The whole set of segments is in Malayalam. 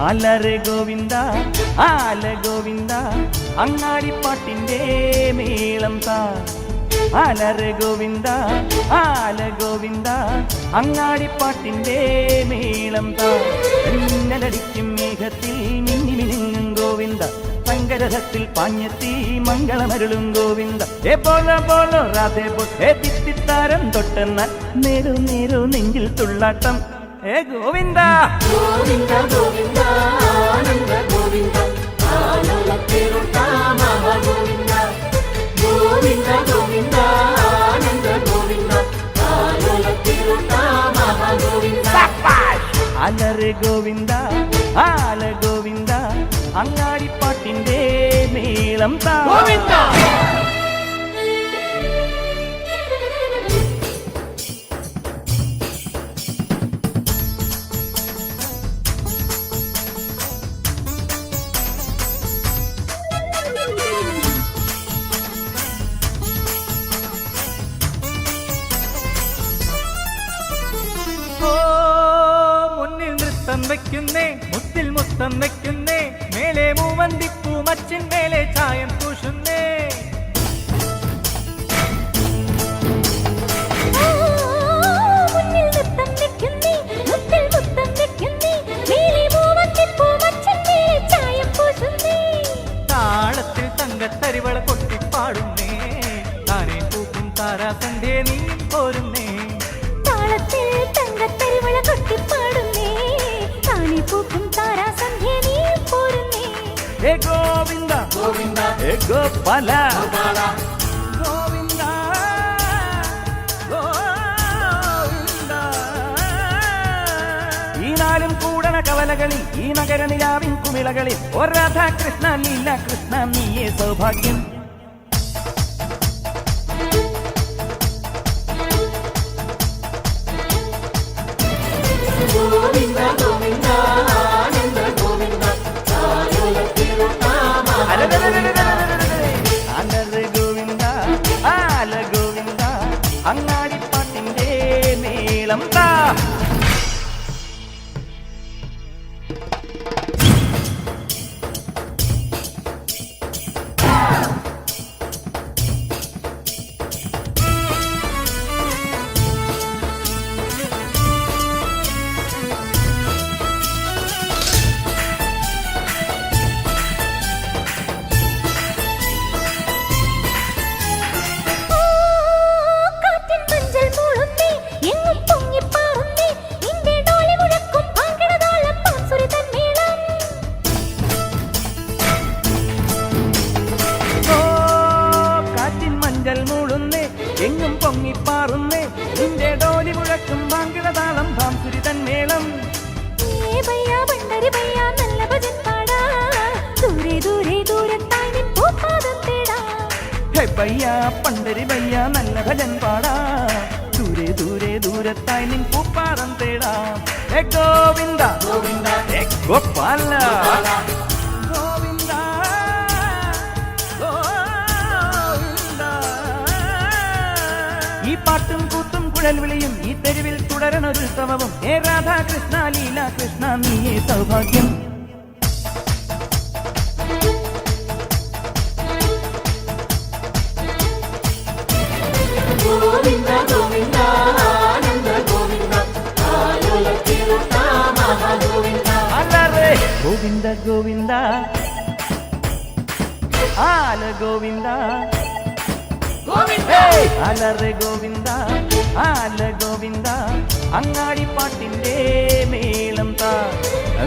അലറെ ഗോവിന്ദ ആല ഗോവിന്ദ അങ്ങാടിപ്പാട്ടിൻ്റെ മേളം താ. അലറെ ഗോവിന്ദ ആല ഗോവിന്ദ അങ്ങാടിപ്പാട്ടിൻ്റെ മേളം താ. മിന്നലടിക്കും മേഘത്തിൽ മിന്നി മിനുങ്ങും ഗോവിന്ദ സങ്കരഥത്തിൽ പാഞ്ഞെത്തി മംഗളമരുളും ഗോവിന്ദ. ഏ പോല പോലോ രാധേ പോ ഏ തിത്തിത്താരം തൊട്ടെന്നാൽ നേരു നേരു നെഞ്ചിൽ തുള്ളാട്ടം. ഏ ഗോവിന്ദ ഗോവിന്ദ ഗോവിന്ദ ആനന്ദ ഗോവിന്ദ ആലോലത്തിരുട്ടാ മഹാഗോവിന്ദ. ഗോവിന്ദ ഗോവിന്ദ ആനന്ദ ഗോവിന്ദ ആലോലത്തിരുട്ടാ മഹാഗോവിന്ദ. അലറെ ഗോവിന്ദ ആല ഗോവിന്ദ അങ്ങാടിപ്പാട്ടിൻ്റെ മേളം താ. മുന്നിൽ നൃത്തം വെക്കുന്നേ മുത്തിൽ മുത്തം വെക്കുന്നേ മേലെ മൂവന്തിപ്പൂ മച്ചിൻ മേലെ ചായം പൂശുന്നേ. താളത്തിൽ തങ്കത്തരിവള കൊട്ടിപ്പാടുന്നേ താനേ പൂക്കും താരാസന്ധേ നീ പോരുന്നേ. താളത്തിൽ തങ്കത്തരിവള കൊട്ടിപ്പാടുന്നേ താനേ പൂക്കും താരാസന്ധ്യ നീ പോരുന്നേ. ഹേ ഗോവിന്ദ ഗോവിന്ദ ഹേ ഗോപാല ഗോപാല ഗോവിന്ദ ഗോവിന്ദ. ഈ നാലും കൂടണ കവലകളിൽ ഈ നഗര നിലാവിൻ കുമിളകളിൽ ഓ രാധാകൃഷ്ണ ലീല കൃഷ്ണ നീയേ സൗഭാഗ്യം. ഗോവിന്ദ ഗോവിന്ദ ആനന്ദ ഗോവിന്ദ ആലോലത്തിരുട്ടാ മഹാഗോവിന്ദ. അലറെ ഗോവിന്ദ ആല ഗോവിന്ദ അങ്ങാടിപ്പാട്ടിൻ്റെ മേളം താ. എങ്ങും പൊങ്ങിപ്പാറുന്നേ നിന്റെ ഡോലി മുഴക്കും വാങ്കിടതാളം ഭാംസുരി തന്മേളം. ഹേ പയ്യ പണ്ടരി പയ്യ നല്ല ഭജൻ പാടാ ദൂരെ ദൂരെ ദൂരത്തായി നിൻ പൂപ്പാറം തേടാ. ഹേ ഗോവിന്ദ ഗോവിന്ദ ഹേ ഗോപാല ഈ പാട്ടും കൂത്തും കുഴൽ വിളിയും ഈ തെരുവിൽ തുടരണൊരുത്സവവും ഹേ രാധാകൃഷ്ണ ലീല കൃഷ്ണ നീയേ സൗഭാഗ്യം. ഗോവിന്ദ ഗോവിന്ദ ആനന്ദ ഗോവിന്ദ ആലോലത്തിരുട്ടാ മഹാഗോവിന്ദ. അലറെ ഗോവിന്ദ ഗോവിന്ദ ആല ഗോവിന്ദ അലറെ ഗോവിന്ദ ആല ഗോവിന്ദ അങ്ങാടിപ്പാട്ടിൻ്റെ മേളം താ.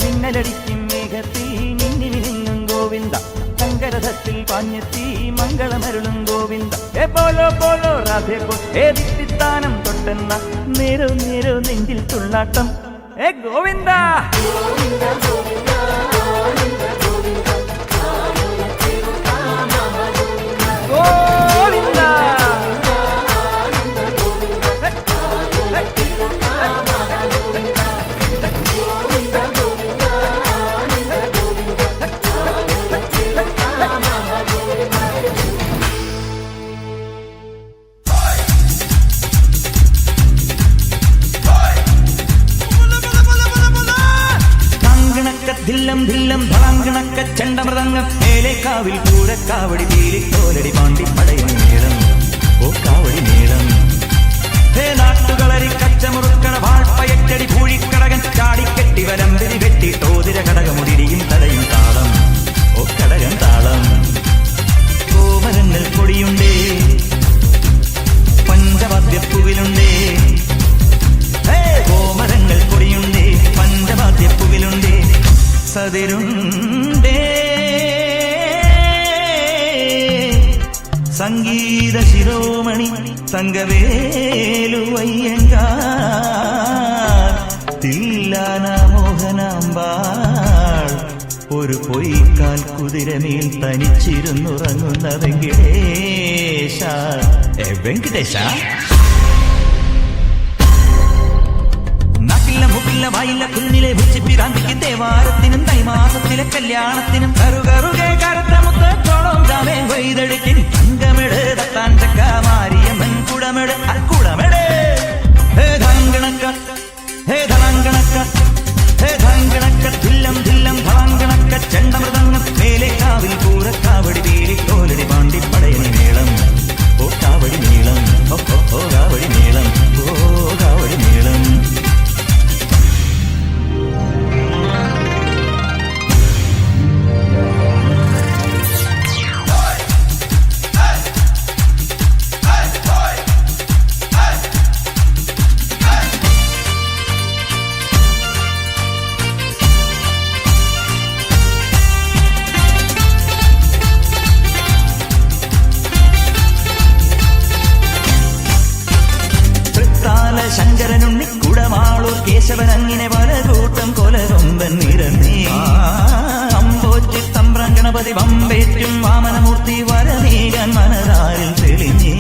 മിന്നലടിക്കും മേഘത്തിൽ മിന്നി മിനുങ്ങും ഗോവിന്ദ സങ്കരഥത്തിൽ പാഞ്ഞെത്തി മംഗളമരുളും ഗോവിന്ദ. ഏ പോലോ പോലോ രാധേ പോ ഏ ദിത്തിത്താനം തൊട്ടെന്ന നേരു നേരു നെഞ്ചിൽ തുള്ളാട്ടം. ഏ ഗോവിന്ദ ഗോവിന്ദ ഗോവിന്ദ ആനന്ദ ഗോവിന്ദ ആലോലത്തിരുട്ടാ മഹാഗോവിന്ദ. ഗോവിന്ദ ആനന്ദ ഗോവിന്ദ ആലോലത്തിരുട്ടാ മഹാഗോവിന്ദ. ഗോവിന്ദ ഗോവിന്ദ ആനന്ദ ഗോവിന്ദ ആലോലത്തിരുട്ടാ മഹാഗോവിന്ദ. ധില്ലം ധില്ലം ധളാങ്കണക്ക ചെണ്ടമൃതംഗം മേലേക്കാവിൽ പൂരക്കാവടി പീലിക്കോലടി പാണ്ടി പടയണി മേളം ഓ കാവടി മേളം ഹേ നാട്ടുകളരി കച്ചമുറുക്കണ വാഴ്പയറ്റടി പൂഴിക്കടകൻ ചാടിക്കെട്ടി വരമ്പരി വെട്ടി തോതിര കടകമുടിയും തലയും താളം ഓ കടകൻ താളം കോമരങ്ങൾ കൊടിയുണ്ടേ പഞ്ചവാദ്യപ്പുവിലുണ്ടേ കോമരങ്ങൾ കൊടിയുണ്ടേ പഞ്ചവാദ്യപ്പുവിലുണ്ടേ സതിരുണ്ടേ സംഗീത ശിരോമണി തങ്കവേലുവയ്യങ്കാർ തില്ലാന മോഹനാമ്പാൾ ഒരു പൊയ്ക്കാൽ കുതിരമേൽ തനിച്ചിരുന്നുറങ്ങുന്ന വെങ്കടേശ വെങ്കടേശ നാട്ടില്ല മുക്കില്ല വായില്ല കുഞ്ഞിലെ ഭുജിപ്പിറാന്തിക്ക് ദേവാരത്തിനും തൈമാസത്തിലെ കല്യാണത്തിനും കറുകറുകെ കറുത്ത മുത്തോളം ജാമേ കൊയ്തെടുക്കിന് തങ്കമിട് തത്താൻ ചക്ക മാരിയമ്മൻ കുടമിട് അക്കുടമിട് ഹേ ധളങ്കണക്ക ഹേ ധളങ്കണക്ക ഹേ ധളങ്കണക്ക ധില്ലം ധില്ലം ധളങ്കണക്ക ചെണ്ടമൃതംഗം മേലേക്കാവിൽ പൂരക്കാവടി പീലിക്കോലടി പാണ്ടി പടയണി മേളം ഓ കാവടി മേളം ഓ കാവടി മേളം ഓ കാവടി മേളം ശങ്കരനുണ്ണി കുടമാളൂർ കേശവനങ്ങിനെ പലകൂട്ടം കൊലകൊമ്പൻ നിരന്നേ അമ്പോറ്റി തമ്പ്രം ഗണപതി വമ്പേറ്റും വാമനമൂർത്തി വരനീകാൻ മനതാരിൽ തെളിഞ്ഞേ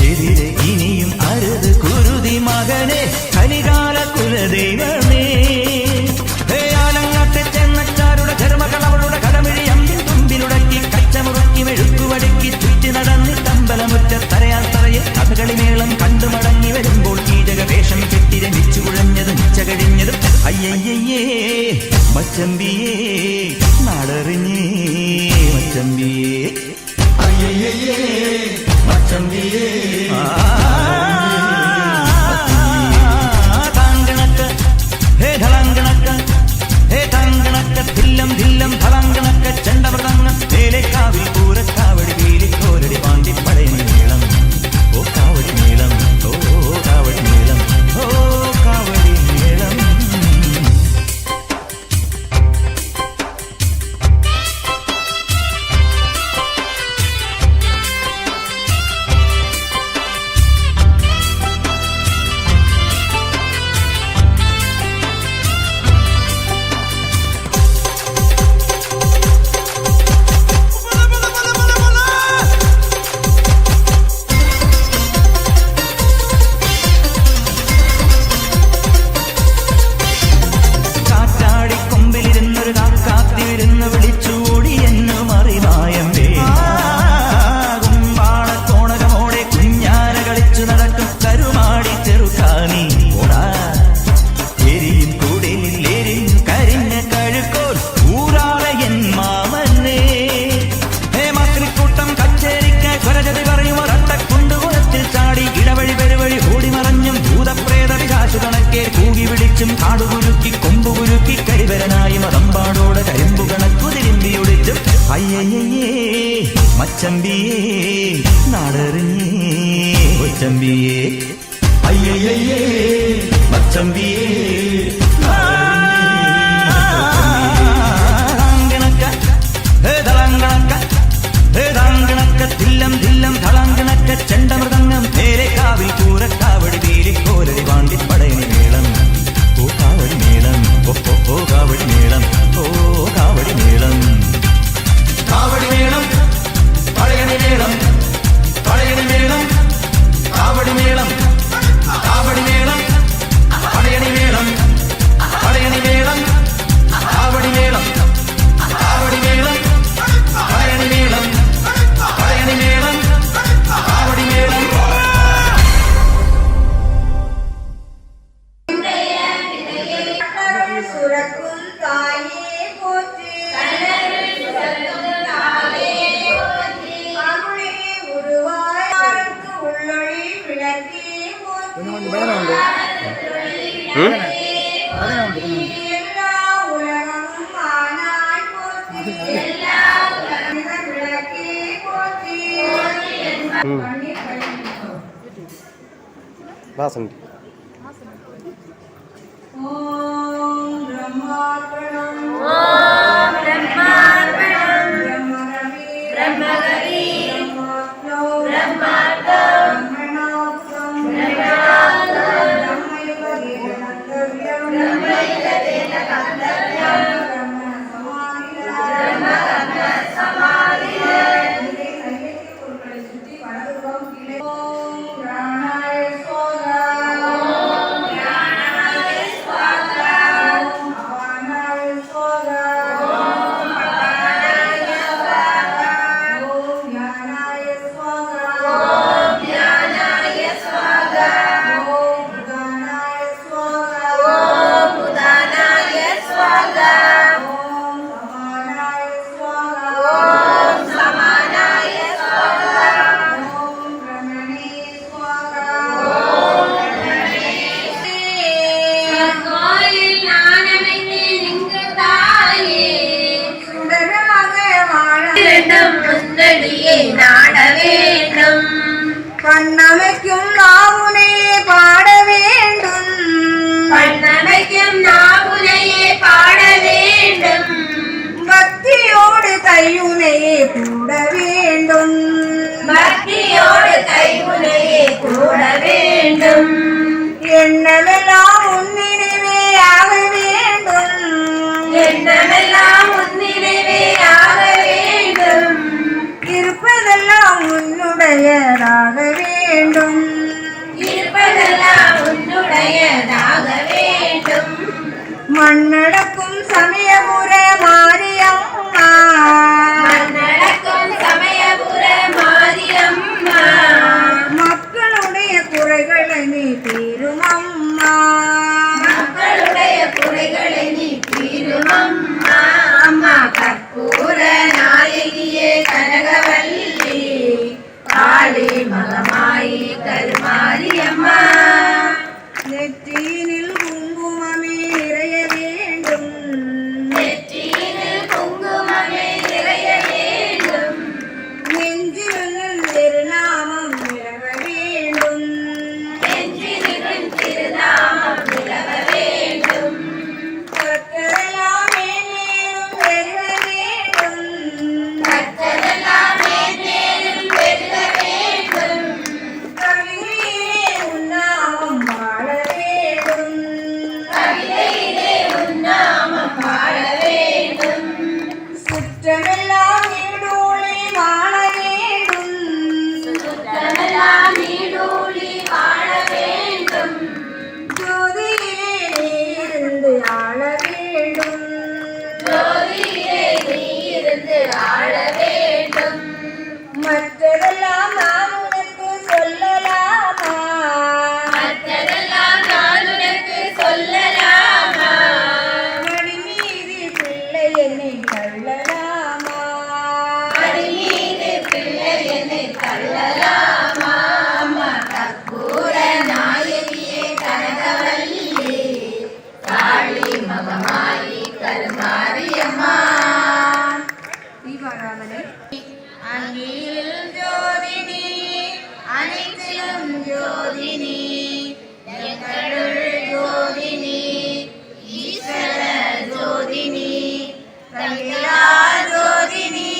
എതിരെ ഇനിയും അരുത് കുരുതി മകനെ കലികാല കുലദൈവമേ ആലങ്ങാട്ടെ ചെന്നച്ചാരുടെ ധർമ്മകൾ അവളുടെ കടമിഴി അമ്പിൻ തുമ്പിലുടക്കി കച്ചമുറുക്കി മെഴുക്കുവടുക്കി ചുറ്റി നടന്നി തമ്പലമുറ്റ തറയാൽ തറയിൽ കഥകളിമേളം കണ്ടു മടങ്ങി വരുമ്പോൾ കീചകവേഷം കെട്ടി രമിച്ചു കുഴഞ്ഞതും ഉച്ചകഴിഞ്ഞതും അയ്യയ്യേ മച്ചമ്പിയേ നാടറിഞ്ഞേ മച്ചമ്പിയേ അയ്യയ്യേ മച്ചമ്പിയേ താങ്കണക്ക ഹേ ധളങ്കണക്ക ഹേ താങ്കണക്ക ധില്ലം ധില്ലം ധളങ്കണക്ക ചെണ്ടമൃതംഗം മേലേക്കാവിൽ പൂരക്കാവടി പീലിക്കോലടി പാണ്ടി പടയണി മേളം ഓ കാവടി മേളം ഓ കാവടി മേളം ഓ കാവടി മേളം കാടുകുരുക്കി കൊമ്പുകുരുക്കി കരിവരനായി മതമ്പാടോടെ കരിമ്പു കണക്കുതിരിമ്പിയൊടിച്ചും അയ്യയ്യേ മച്ചമ്പിയേ നാടറിഞ്ഞേ കൊച്ചമ്പിയേ അയ്യയ്യേ മച്ചമ്പിയേ ധില്ലം ധില്ലം ധളങ്കണക്ക ചെണ്ടമൃതംഗം മേലേക്കാവിൽ പൂരക്കാവടി പീലിക്കോലടി പാണ്ടി പടയണി മേളം ഓ കാവടി മേളം ഓ കാവടി മേളം ഓ കാവടി മേളം കാവടി മേളം പടയണി മേളം പടയണി മേളം കാവടി മേളം പടയണി മേളം வாசந்தி கண்ணமைக்கும் நாவுனையே பாட வேண்டும் கண்ணமைக்கும் நாவுனையே பாட வேண்டும் பக்தியோடு கையுனையே கூட வேண்டும் பக்தியோடு கையுனையே கூட வேண்டும் எண்ணமெல்லாம் உன்னினைவே ஆக வேண்டும் எண்ணமெல்லாம் உன்னினைவே ஆக வேண்டும் இருப்பதெல்லாம் உன்னுடையதாக வேண்டும் இருப்பதெல்லாம் உன்னுடையதாக வேண்டும் மண்ணடக்கும் சமயபுர மாரியம்மா நடக்கும் சமயபுர மாரியம்மா மக்களுடைய குறைகளை நீ தீருமம்மா மக்களுடைய குறைகளை நீ தீருமம்மா அம்மா கற்பூர நாயகியே கனகவல்லி காளி மகமாயி கருமாரியம்மா நெற்றியினில் குங்குமமே நிறைய வேண்டும் நெற்றியினில் குங்குமமே நிறைய வேண்டும் நெஞ்சில் திருநாமம் நிலவ வேண்டும் நெஞ்சிலிருக்கும் திருநாமம் நிலவ வேண்டும் கற்றதெல்லாமே நேரும் பெருக வேண்டும் கற்றதெல்லாமே நேரில் பெருக வேண்டும் கவிதையிலே உன்னாமம் வாழ வேண்டும் கவிதையிலே உன்னாமம் வாழ வேண்டும் சுற்றமெல்லாம் நீடூழி வாழ வேண்டும் சுத்தமெல்லாம் நீடூழி வாழ வேண்டும் ஜோதியிலே நீ இருந்து ஆள வேண்டும் ஜோதியிலே நீ இருந்து ஆள வேண்டும் மற்றதெல்லாம் நான் உனக்கு சொல்லலாமா மற்றதெல்லாம் நான் உனக்கு சொல்லலாமா மடி மீது பிள்ளை என்னை தள்ளலாமா அடி மீது பிள்ளை என்னை தள்ளலாமா அம்மா கற்பூர நாயகியே கனகவல்லி காளி மகமாயி கருமாரியம்மா தீபாராதனை அங்கியில் ஜோதினி அனைத்திலும் ஜோதினி எங்களுள் ஜோதினி ஈஸ்வர ஜோதினி கங்கிலா ஜோதினி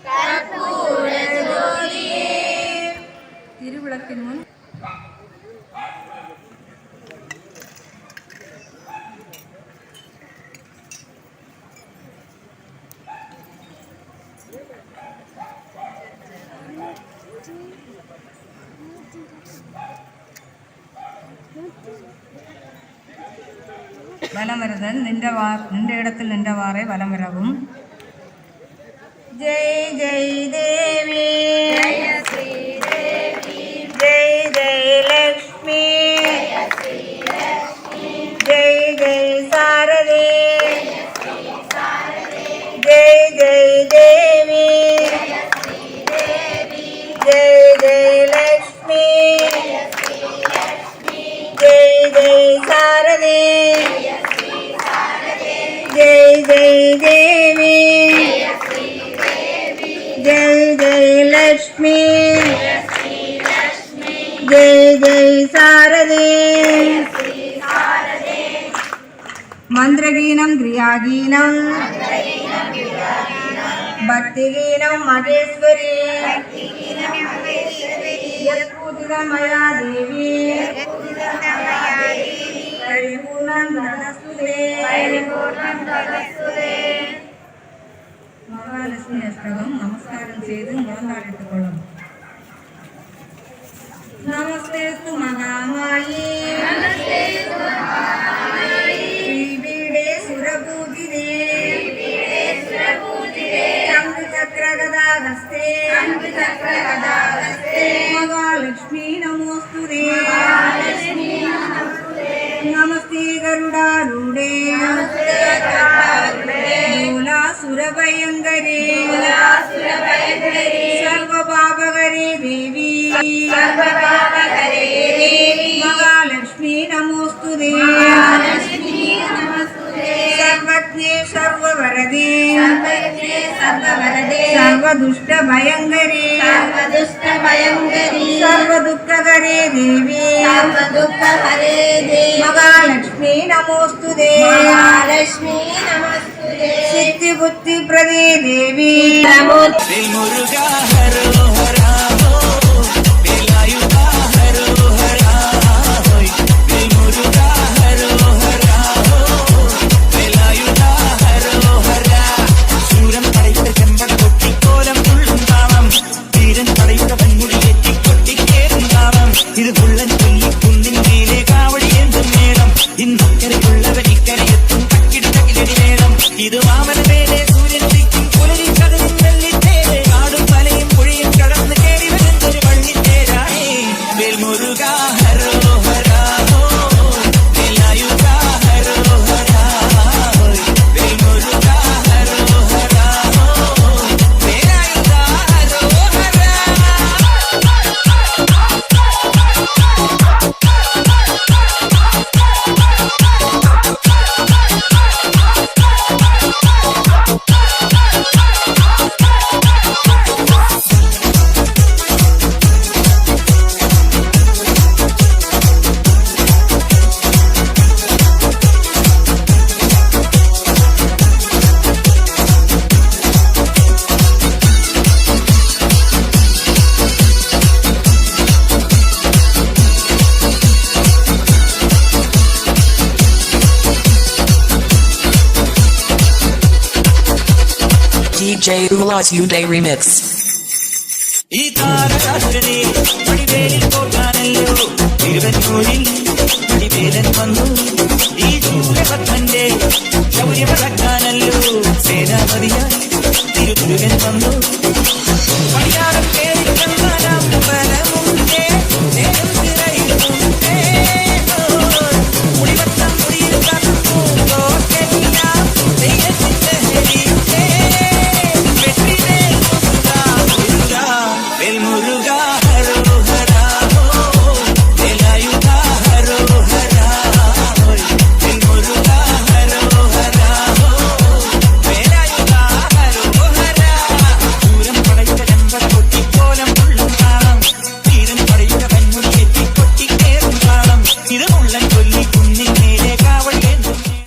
கற்பூர ஜோதியே திருவிளக்கின் முன் വലം വരുന്നത് നിന്റെ ഇടത്തിൽ നിன்றവാറേ വലം വരവും ജയ് ജയ് ദേവി ജയ് ജയ് ലക്ഷ്മി ജയ് ജയ് സാരദേ ജയ് ജയ് ദേവി ജയ് ജയ് ലക്ഷ്മി ജയ് ജയ് സാരദേ जय देवी जय जय लक्ष्मी जय जय शारदे मंत्रगीनं क्रियागीनं भक्तिगीनं महेश्वरी यत्पूजितं मया देवी परिपूर्णं तदस्तुते മഹാലക്ഷ്മി അഷ്ടകം നമസ്കാരം ചെയ്ത് മുഴങ്ങാടിട്ടുകൊള്ളും. നമസ്തേസ്തു മഹാമായി ശ്രീപീഠേ സുരപൂജിതേ ശംഖചക്രഗദാഹസ്തേ മഹാലക്ഷ്മീ നമോസ്തുതേ നമസ്തേ ഗരുഡാരൂഢേ മൂലാസുരഭയങ്കരേ സർവപാപകരേ ദേവി മഹാലക്ഷ്മീ നമോസ്തുതേ സർവജ്ഞേ സർവവരദേ സർവദുഷ്ടഭയങ്കരേ സർവദുഃഖകരേ ദേവി മഹാലക്ഷ്മീ നമോസ്തുതേ സിദ്ധിബുദ്ധിപ്രദേ ദേവി മുരുകാ ഹരോ ഹരാ ഹോ വേലായുധാ ഹരോ ഹരാ ഹോയ് മുരുകാ ഹരോ ഹരാ ഹോ വേലായുധാ ഹരോ ഹരാ ശൂരം പടയുടെ ചെമ്പട കൊട്ടിക്കോലം തുള്ളും താളം വീരൻ പടയുടെ വൻമുടിയേറ്റി കൊട്ടിക്കേറും താളം ഇത് പുള്ളൻ ചൊല്ലി കുന്നിൻ മേലെ കാവടി എന്തും മേളം ഇന്നക്കരയുള്ളവൻ ഇക്കരയെത്തും തക്കിടി തകിലടി മേളം ഇത് വാമന മേലെ സൂര്യൻ തിക്കും പുലരി കടലിൻ വെള്ളിത്തേരെ കാടും മലയും പുഴയും കടന്ന് കയറി വരുന്നൊരു വള്ളിത്തേരാണേ വേൽമുരുകാ ഹരോ ഹരാ ഹോ വേലായുധാ ഹരോ ഹരാ ഹോയ് വേൽമുരുകാ ഹരോ ഹരാ ഹോ വേലായുധാ ഹരോ ഹരാ DJ Ulas Uday Remix. ഈ താരകാസുരനെ പടിവേലിൽ പോകാനല്ലോ തിരുവന്നൂരിൽ പടിവേലൻ വന്നു